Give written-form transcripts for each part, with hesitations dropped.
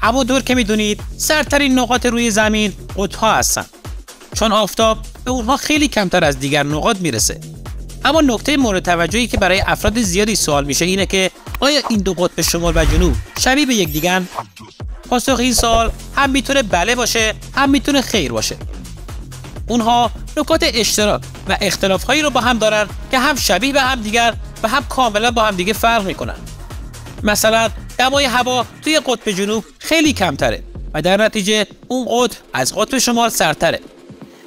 همونطور که میدونید سردترین نقاط روی زمین قطب‌ها هستن، چون آفتاب به اونها خیلی کمتر از دیگر نقاط میرسه. اما نکته مورد توجهی که برای افراد زیادی سوال میشه اینه که آیا این دو قطب شمال و جنوب شبیه به یکدیگن؟ پاسخ این سوال هم میتونه بله باشه، هم میتونه خیر باشه. اونها نکات اشتراک و اختلاف‌هایی رو با هم دارن که هم شبیه به هم دیگر و هم کاملا با هم دیگه فرق میکنن. مثلا دمای هوا توی قطب جنوب خیلی کمتره و در نتیجه اون قطب از قطب شمال سردتره.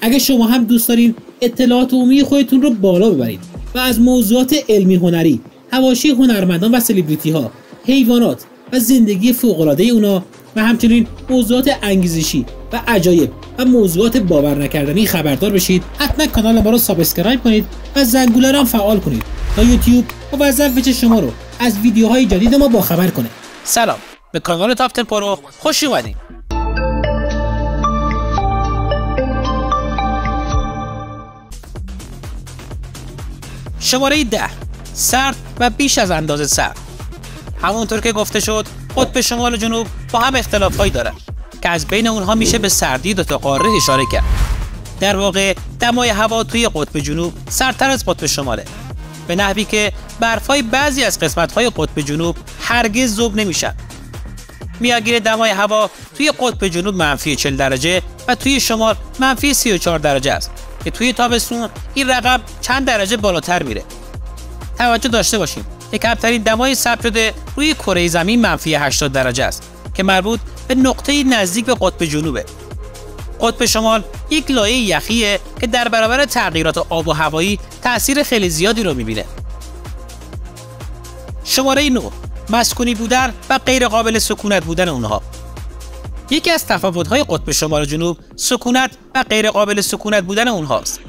اگه شما هم دوست دارین اطلاعات عمومی خودتون رو بالا ببرید و از موضوعات علمی هنری، حواشی هنرمندان و سلبریتی ها، حیوانات و زندگی فوق‌العاده اونا و همچنین موضوعات انگیزشی و عجایب و موضوعات باور نکردنی خبردار بشید، حتما کانال ما رو سابسکرایب کنید و زنگوله رو هم فعال کنید تا یوتیوب موظف شما رو از ویدیوهای جدید ما باخبر کنه. سلام، به کانال تاپ 10 پرو خوش اومدید. شماره 10، سرد و بیش از اندازه سرد. همونطور که گفته شد قطب شمال و جنوب با هم اختلاف‌هایی دارن که از بین اونها میشه به سردی دو تا قاره اشاره کرد. در واقع دمای هوا توی قطب جنوب سردتر از قطب شماله، به نحوی که برف‌های بعضی از قسمت‌های قطب جنوب هرگز ذوب نمیشن. میانگین دمای هوا توی قطب جنوب منفی 40 درجه و توی شمال منفی 34 درجه است که توی تابستون این رقم چند درجه بالاتر میره. توجه داشته باشیم که کمترین دمای ثبت شده روی کره زمین منفی 80 درجه است که مربوط به نقطه نزدیک به قطب جنوبه. قطب شمال یک لایه یخیه که در برابر تغییرات آب و هوایی تأثیر خیلی زیادی رو میبینه. شماره 9، مسکونی بودن و غیر قابل سکونت بودن اونها. یکی از تفاوت‌های قطب شمال و جنوب سکونت و غیر قابل سکونت بودن اونهاست.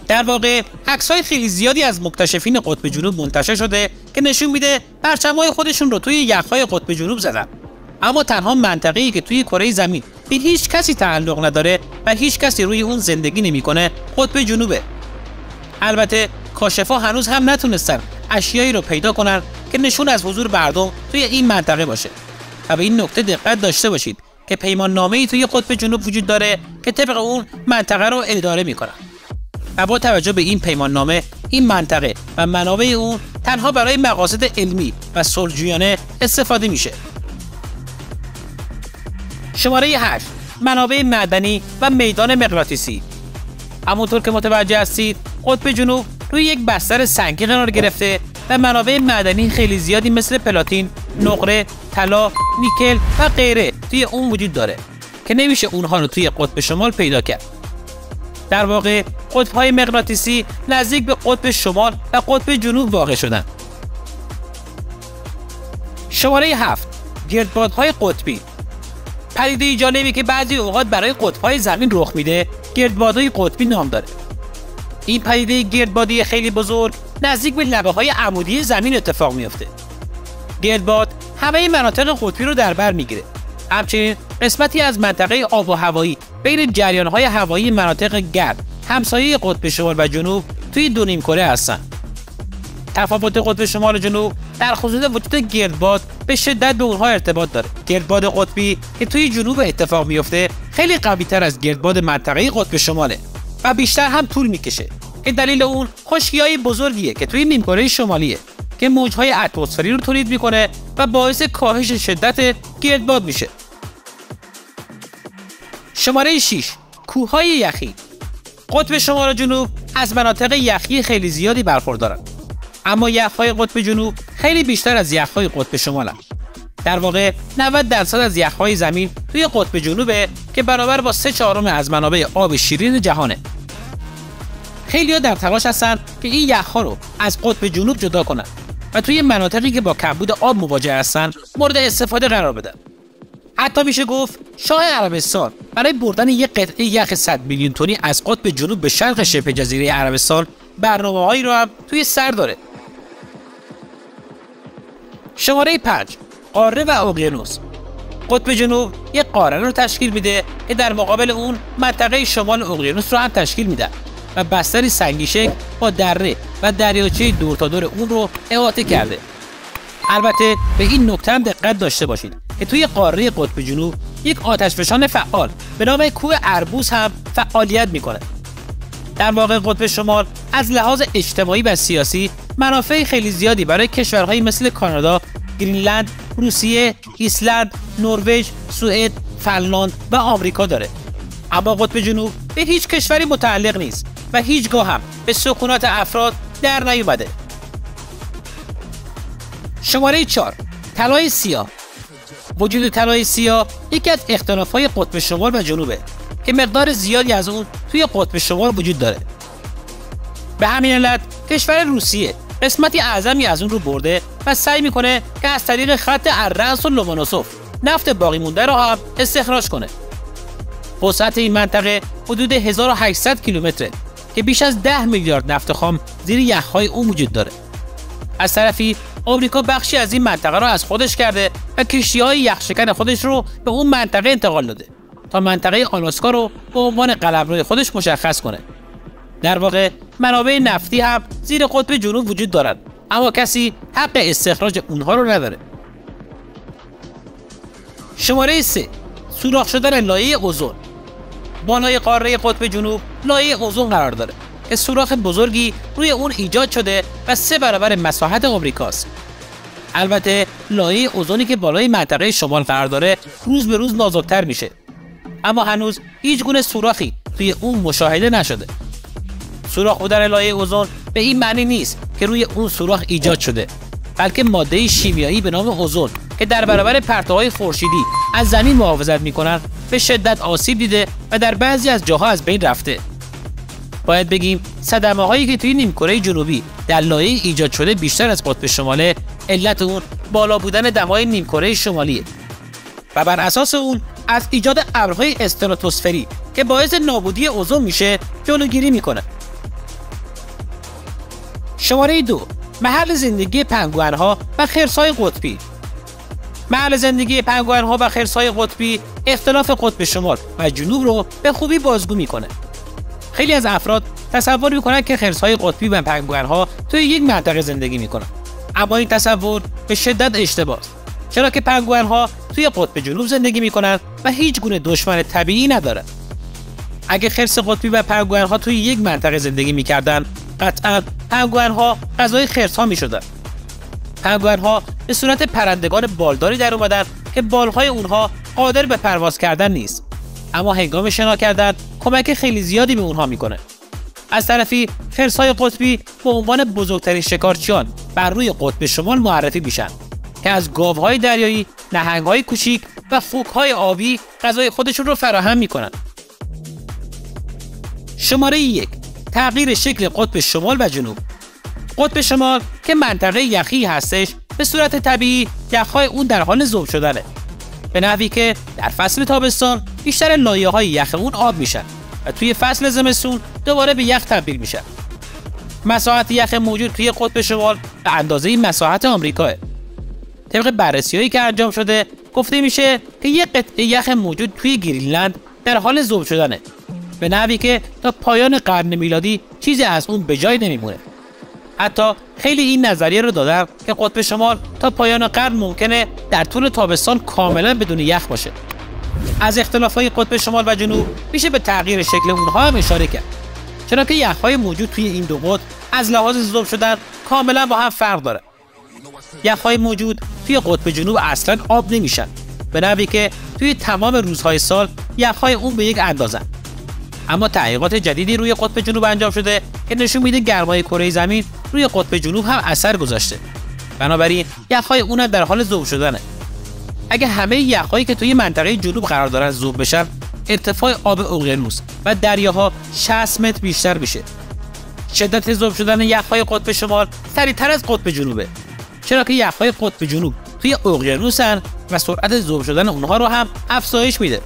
در واقع عکس‌های خیلی زیادی از مکتشفین قطب جنوب منتشر شده که نشون میده پرچم‌های خودشون رو توی یخ‌های قطب جنوب زدن، اما تنها منطقه‌ای که توی کره زمین به هیچ کسی تعلق نداره و هیچ کسی روی اون زندگی نمی‌کنه قطب جنوبه. البته کاشفا هنوز هم نتونستن اشیایی رو پیدا کنن که نشون از حضور مردم توی این منطقه باشه. و به این نکته دقت داشته باشید که پیمان نامه‌ای توی قطب جنوب وجود داره که طبق اون منطقه رو اداره می‌کنن. و با توجه به این پیمان نامه، این منطقه و منابع اون تنها برای مقاصد علمی و صلح‌جویانه استفاده میشه. شماره 8، منابع معدنی و میدان مغناطیسی. همونطور که متوجه هستید قطب جنوب روی یک بستر سنگی قرار گرفته و منابع معدنی خیلی زیادی مثل پلاتین، نقره، طلا، نیکل و غیره توی اون وجود داره که نمیشه اونها رو توی قطب شمال پیدا کرد. در واقع قطب‌های مغناطیسی نزدیک به قطب شمال و قطب جنوب واقع شدن. شماره 7، گردبادهای قطبی. پدیده جالبی که بعضی اوقات برای قطب‌های زمین رخ میده، گردبادهای قطبی نام داره. این پدیده گردبادی خیلی بزرگ نزدیک به لبه‌های عمودی زمین اتفاق میفته. گردباد همه مناطق قطبی رو در بر میگیره. همچنین قسمتی از منطقه آب و هوایی بین جریان‌های هوایی مناطق گرم همسایه قطب شمال و جنوب توی دو نیمکره هستن. تفاوت قطب شمال و جنوب در خصوص وجود گردباد به شدت به اونها ارتباط داره. گردباد قطبی که توی جنوب اتفاق میفته خیلی قوی‌تر از گردباد منطقه قطب شماله و بیشتر هم طول میکشه. این دلیل اون خشکی‌های بزرگیه که توی نیمکره شمالیه که موج‌های اتمسفری رو تولید میکنه و باعث کاهش شدت گردباد میشه. شماره 6، کوههای یخی. قطب شمال و جنوب از مناطق یخی خیلی زیادی برخوردارن، اما یخ‌های قطب جنوب خیلی بیشتر از یخ‌های قطب شمالن. در واقع 90% از یخ‌های زمین توی قطب جنوبه که برابر با 3/4 از منابع آب شیرین جهانه. خیلی‌ها در تلاش هستن که این یخ‌ها رو از قطب جنوب جدا کنن و توی مناطقی که با کمبود آب مواجه هستن مورد استفاده قرار بدن. حتی میشه گفت شاه عربستان برای بردن یک قطعه یخ 100 میلیون تنی از قطب جنوب به شرق شبه جزیره عربستان برنامه‌هایی رو هم توی سر داره. شماره 5، قاره و اقیانوس. قطب جنوب یک قاره رو تشکیل میده که در مقابل اون منطقه شمال اقیانوس رو هم تشکیل میده و بستری سنگی شکل با دره و دریاچه دور تا دور اون رو احاطه کرده. البته به این نکته هم دقت داشته باشید که توی قاره قطب جنوب یک آتشفشان فعال به نام کوه اربوز هم فعالیت میکنه. در واقع قطب شمال از لحاظ اجتماعی و سیاسی منافع خیلی زیادی برای کشورهایی مثل کانادا، گرینلند، روسیه، ایسلند، نروژ، سوئد، فنلاند و آمریکا داره. اما قطب جنوب به هیچ کشوری متعلق نیست و هیچگاه هم به سکونات افراد در نیومده. شماره 4، طلای سیاه. وجود طلای سیاه یکی از اختلاف‌های قطب شمال و جنوبه که مقدار زیادی از اون توی قطب شمال وجود داره. به همین علت کشور روسیه قسمتی اعظمی از اون رو برده و سعی میکنه که از طریق خط الرأس و لومونوسوف نفت باقی مونده رو هم استخراج کنه. وسعت این منطقه حدود 1800 کیلومتره که بیش از 10 میلیارد نفت خام زیر یخ‌های اون وجود داره. از طرفی آمریکا بخشی از این منطقه را از خودش کرده و کشتی‌های یخشکن خودش رو به اون منطقه انتقال داده تا منطقه آلاسکا رو به عنوان قلمرو خودش مشخص کنه. در واقع منابع نفتی هم زیر قطب جنوب وجود دارند، اما کسی حق استخراج اونها رو نداره. شماره 3، سوراخ شدن لایه اوزون. بالای قاره قطب جنوب لایه اوزون قرار داره که سوراخ بزرگی روی اون ایجاد شده و 3 برابر مساحت آمریکاست. البته لایه اوزونی که بالای منطقه شمال قرار داره روز به روز نازک‌تر میشه، اما هنوز هیچ گونه سوراخی توی اون مشاهده نشده. سوراخ بودن لایه اوزون به این معنی نیست که روی اون سوراخ ایجاد شده، بلکه ماده شیمیایی به نام اوزون که در برابر پرتوهای خورشیدی از زمین محافظت میکنن به شدت آسیب دیده و در بعضی از جاها از بین رفته. باید بگیم صدمه‌هایی که توی نیمکره جنوبی در لایه ایجاد شده بیشتر از قطب شماله، علت اون بالا بودن دمای نیمکره شمالیه و بر اساس اون از ایجاد ابرهای استراتوسفری که باعث نابودی اوزون میشه جلوگیری میکنه. شماره 2، محل زندگی پنگوئن‌ها و خرس‌های قطبی. محل زندگی پنگوئن‌ها و خرس‌های قطبی اختلاف قطب شمال و جنوب رو به خوبی بازگو میکنه. خیلی از افراد تصور میکنن که خرس‌های قطبی و پنگوئن‌ها توی یک منطقه زندگی میکنن، اما این تصور به شدت اشتباهه، چرا که پنگوئن‌ها توی قطب جنوب زندگی میکنن و هیچ گونه دشمن طبیعی ندارن. اگه خرس قطبی و پنگوئن‌ها توی یک منطقه زندگی میکردن، قطعاً پنگوئن‌ها غذای خرس‌ها میشدن. پنگوئن‌ها به صورت پرندگان بالداری در اومدن که بالهای اونها قادر به پرواز کردن نیست، اما هنگام شنا کردن کمک خیلی زیادی به اونها میکنه. از طرفی خرس‌های قطبی به عنوان بزرگترین شکارچیان بر روی قطب شمال معرفی میشن که از گاوهای دریایی، نهنگ‌های کوچیک و خوک‌های آبی غذای خودشون رو فراهم میکنن. شماره 1، تغییر شکل قطب شمال و جنوب. قطب شمال که منطقه یخی هستش، به صورت طبیعی یخ‌های اون در حال ذوب شدنه، به نحوی که در فصل تابستان بیشتر لایه‌های یخ اون آب میشن و توی فصل زمستون دوباره به یخ تبدیل میشن. مساحت یخ موجود توی قطب شمال به اندازه مساحت آمریکاه. طبق بررسی‌هایی که انجام شده گفته میشه که یک قطعه یخ موجود توی گرینلند در حال ذوب شدنه، به نحوی که تا پایان قرن میلادی چیزی از اون به جای نمیمونه. حتی خیلی این نظریه رو دادن که قطب شمال تا پایان قرن ممکنه در طول تابستان کاملا بدون یخ باشه. از اختلافات قطب شمال و جنوب میشه به تغییر شکل اونها هم اشاره کرد، چرا که یخ‌های موجود توی این دو قطب از لحاظ ذوب شدن کاملا با هم فرق داره. یخ‌های موجود توی قطب جنوب اصلا آب نمیشن، به نحوی که توی تمام روزهای سال یخ‌های اون به یک اندازن. اما تحقیقات جدیدی روی قطب جنوب انجام شده که نشون میده گرمای کره زمین روی قطب جنوب هم اثر گذاشته. بنابراین یخ‌های اون در حال ذوب شدنه. اگه همه یخ‌هایی که توی منطقه جنوب قرار دارن ذوب بشن، ارتفاع آب اقیانوس و دریاها 60 متر بیشتر میشه. شدت ذوب شدن یخ‌های قطب شمال سریع‌تر از قطب جنوبه، چرا که یخ‌های قطب جنوب توی اقیانوسن و سرعت ذوب شدن اونها رو هم افزایش میده.